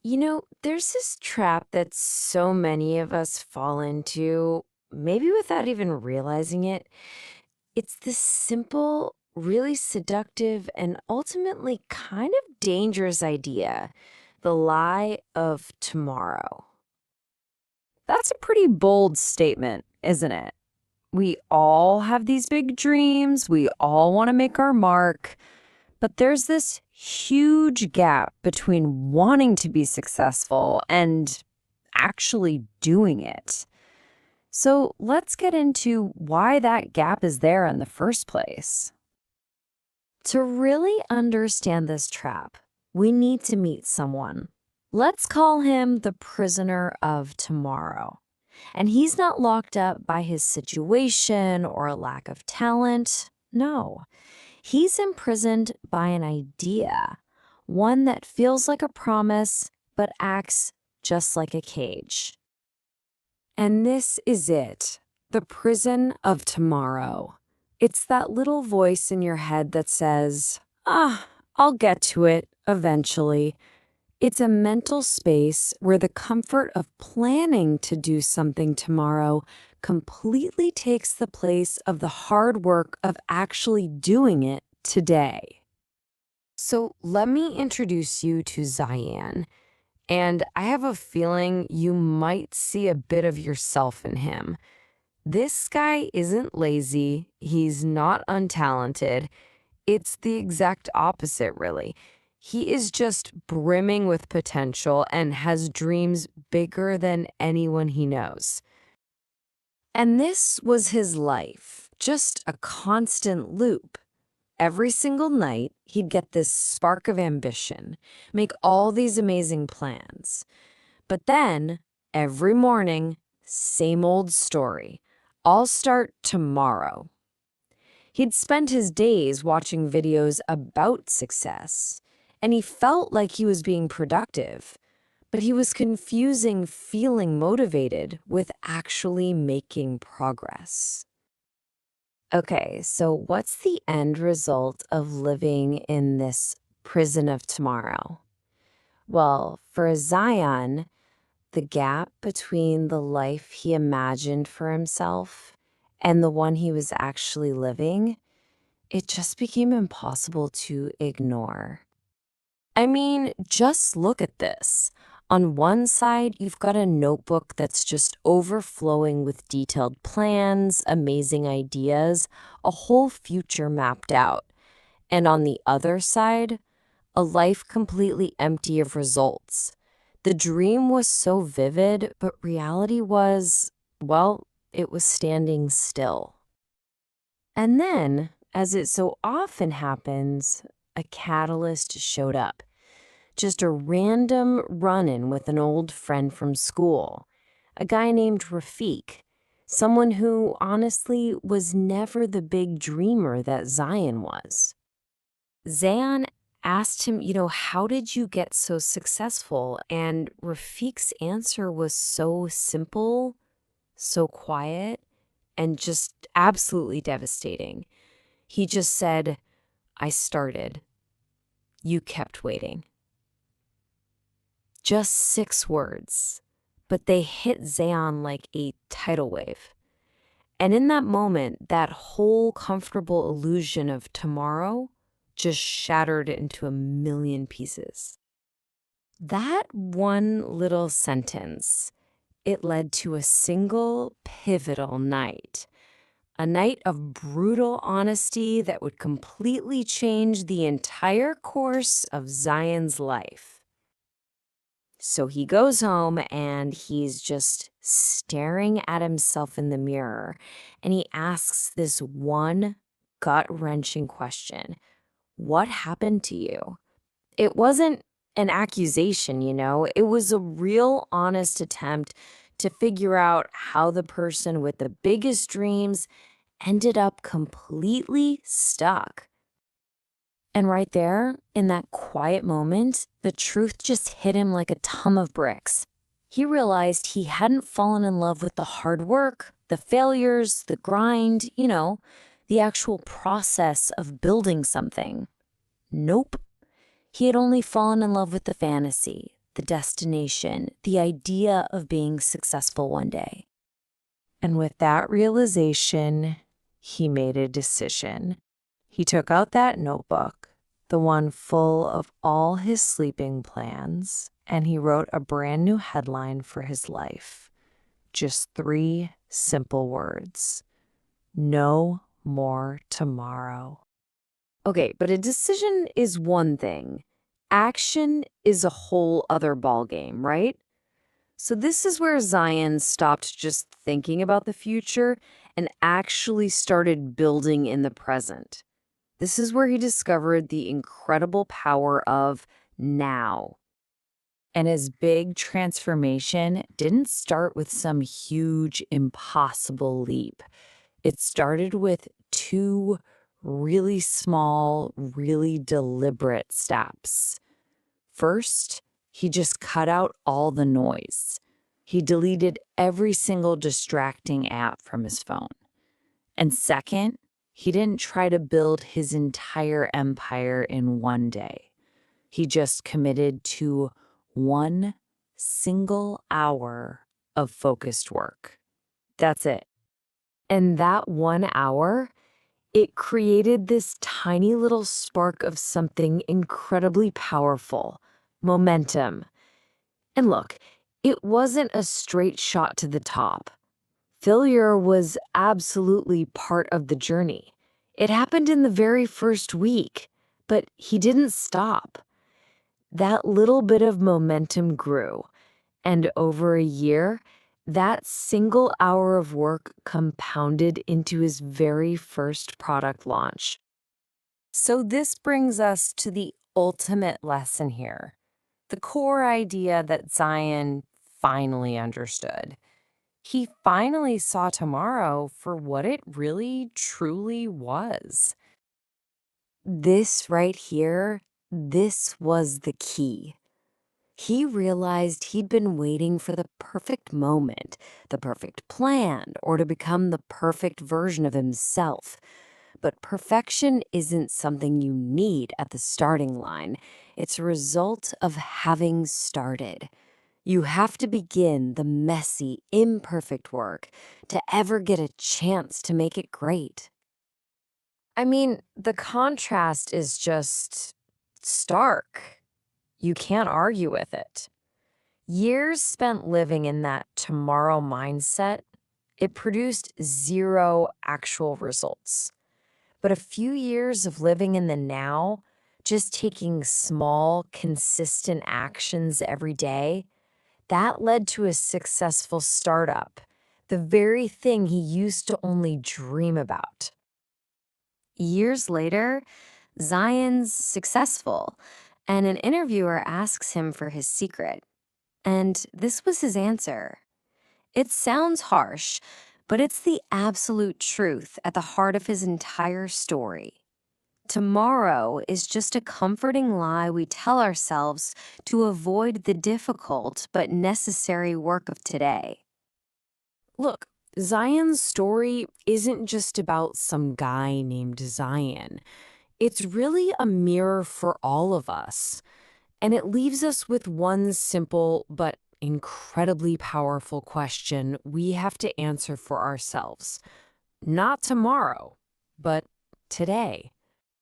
There's this trap that so many of us fall into, maybe without even realizing it. It's this simple, really seductive, and ultimately kind of dangerous idea, the lie of tomorrow. That's a pretty bold statement, isn't it? We all have these big dreams. We all want to make our mark. But there's this huge gap between wanting to be successful and actually doing it. So let's get into why that gap is there in the first place. To really understand this trap, we need to meet someone. Let's call him the prisoner of tomorrow. And he's not locked up by his situation or a lack of talent. No, he's imprisoned by an idea, one that feels like a promise but acts just like a cage. And this is it, the prison of tomorrow. It's that little voice in your head that says, I'll get to it eventually. It's a mental space where the comfort of planning to do something tomorrow completely takes the place of the hard work of actually doing it today. So let me introduce you to Zion. And I have a feeling you might see a bit of yourself in him. This guy isn't lazy, he's not untalented. It's the exact opposite, really. He is just brimming with potential and has dreams bigger than anyone he knows. And this was his life, just a constant loop. Every single night, he'd get this spark of ambition, make all these amazing plans. But then, every morning, same old story. I'll start tomorrow. He'd spend his days watching videos about success, and he felt like he was being productive, but he was confusing feeling motivated with actually making progress. Okay, so what's the end result of living in this prison of tomorrow? Well, for Zion, the gap between the life he imagined for himself and the one he was actually living, it just became impossible to ignore. I mean, just look at this. On one side, you've got a notebook that's just overflowing with detailed plans, amazing ideas, a whole future mapped out. And on the other side, a life completely empty of results. The dream was so vivid, but reality was, well, it was standing still. And then, as it so often happens, a catalyst showed up. Just a random run-in with an old friend from school, a guy named Rafiq, someone who honestly was never the big dreamer that Zion was. Zion asked him, how did you get so successful? And Rafiq's answer was so simple, so quiet, and just absolutely devastating. He just said, I started. You kept waiting. Just 6 words, but they hit Zion like a tidal wave. And in that moment, that whole comfortable illusion of tomorrow just shattered into a million pieces. That one little sentence, it led to a single pivotal night. A night of brutal honesty that would completely change the entire course of Zion's life. So he goes home and he's just staring at himself in the mirror, and he asks this one gut-wrenching question. What happened to you? It wasn't an accusation, it was a real honest attempt to figure out how the person with the biggest dreams ended up completely stuck. And right there, in that quiet moment, the truth just hit him like a ton of bricks. He realized he hadn't fallen in love with the hard work, the failures, the grind, the actual process of building something. Nope. He had only fallen in love with the fantasy, the destination, the idea of being successful one day. And with that realization, he made a decision. He took out that notebook, the one full of all his sleeping plans, and he wrote a brand new headline for his life. Just 3 simple words. No more tomorrow. Okay, but a decision is one thing. Action is a whole other ballgame, right? So this is where Zion stopped just thinking about the future and actually started building in the present. This is where he discovered the incredible power of now. And his big transformation didn't start with some huge, impossible leap. It started with 2 really small, really deliberate steps. First, he just cut out all the noise. He deleted every single distracting app from his phone. And second, he didn't try to build his entire empire in one day. He just committed to 1 single hour of focused work. That's it. And that 1 hour, it created this tiny little spark of something incredibly powerful, momentum. And look, it wasn't a straight shot to the top. Failure was absolutely part of the journey. It happened in the very first week, but he didn't stop. That little bit of momentum grew, and over a year, that single hour of work compounded into his very first product launch. So this brings us to the ultimate lesson here, the core idea that Zion finally understood. He finally saw tomorrow for what it really, truly was. This right here, this was the key. He realized he'd been waiting for the perfect moment, the perfect plan, or to become the perfect version of himself. But perfection isn't something you need at the starting line. It's a result of having started. You have to begin the messy, imperfect work to ever get a chance to make it great. I mean, the contrast is just stark. You can't argue with it. Years spent living in that tomorrow mindset, it produced 0 actual results. But a few years of living in the now, just taking small, consistent actions every day, that led to a successful startup, the very thing he used to only dream about. Years later, Zion's successful, and an interviewer asks him for his secret. And this was his answer. It sounds harsh, but it's the absolute truth at the heart of his entire story. Tomorrow is just a comforting lie we tell ourselves to avoid the difficult but necessary work of today. Look, Zion's story isn't just about some guy named Zion. It's really a mirror for all of us. And it leaves us with one simple but incredibly powerful question we have to answer for ourselves. Not tomorrow, but today.